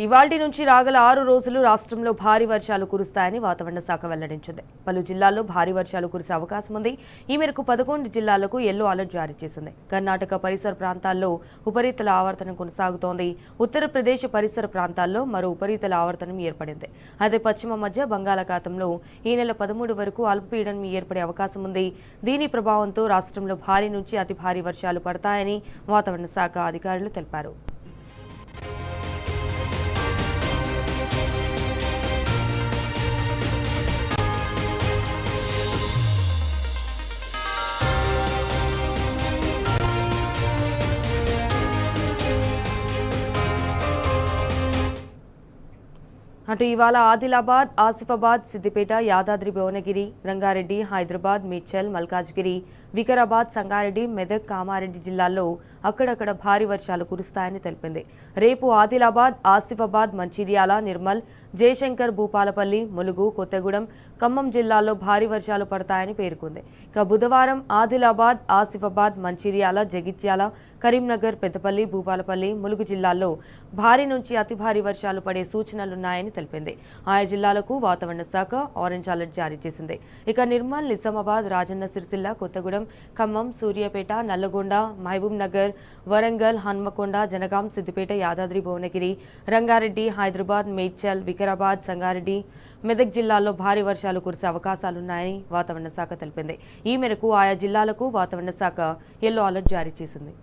ఇవాల్టి నుంచి రాగల 6 రోజులు రాష్ట్రంలో భారీ వర్షాలు కురుస్తాయని వాతావరణ శాఖ వెల్లడించింది. పలు జిల్లాల్లో భారీ వర్షాలు కురిసే అవకాశం ఉంది. ఈ మేరకు 11 జిల్లాలకు యెల్లో అలర్ట్ జారీ చేసింది. కర్ణాటక పరిసర ప్రాంతాల్లో ఉపరితల ఆవర్తనం కొనసాగుతోంది. ఉత్తరప్రదేశ్ పరిసర ప్రాంతాల్లో మరో ఉపరితల ఆవర్తనం ఏర్పడింది. అయితే పశ్చిమ మధ్య బంగాళాఖాతంలో ఈ నెల 13 వరకు అల్పపీడనం ఏర్పడే అవకాశం ఉంది. దీని ప్రభావంతో రాష్ట్రంలో భారీ నుంచి అతి భారీ వర్షాలు పడతాయని వాతావరణ శాఖ అధికారులు తెలిపారు. అటు ఇవాళ ఆదిలాబాద్, ఆసిఫాబాద్, సిద్దిపేట, యాదాద్రి భువనగిరి, రంగారెడ్డి, హైదరాబాద్, మేడ్చల్, మల్కాజ్గిరి, వికారాబాద్, సంగారెడ్డి, మెదక్, కామారెడ్డి జిల్లాల్లో అక్కడక్కడ భారీ వర్షాలు కురుస్తాయని తెలిపింది. రేపు ఆదిలాబాద్, ఆసిఫాబాద్, మంచిర్యాల, నిర్మల్, జయశంకర్, భూపాలపల్లి, ములుగు, కొత్తగూడెం, ఖమ్మం జిల్లాల్లో భారీ వర్షాలు పడతాయని పేర్కొంది. ఇక బుధవారం ఆదిలాబాద్, ఆసిఫాబాద్, మంచిర్యాల, జగిత్యాల, కరీంనగర్, పెద్దపల్లి, భూపాలపల్లి, ములుగు జిల్లాల్లో భారీ నుంచి అతి భారీ వర్షాలు పడే సూచనలున్నాయని తెలిపింది. ఆయా జిల్లాలకు వాతావరణ శాఖ ఆరెంజ్ అలర్ట్ జారీ చేసింది. ఇక నిర్మల్, నిజామాబాద్, రాజన్న సిరిసిల్ల, కొత్తగూడెం, ఖమ్మం, సూర్యాపేట, నల్లగొండ, మహబూబ్ నగర్, వరంగల్, హన్మకొండ, జనగాం, సిద్దిపేట, యాదాద్రి భువనగిరి, రంగారెడ్డి, హైదరాబాద్, మేడ్చల్, వికారాబాద్, సంగారెడ్డి, మెదక్ జిల్లాల్లో భారీ వర్షాలు కురిసే అవకాశాలున్నాయని వాతావరణ శాఖ తెలిపింది. ఈ మేరకు ఆయా జిల్లాలకు వాతావరణ శాఖ యెల్లో అలర్ట్ జారీ చేసింది.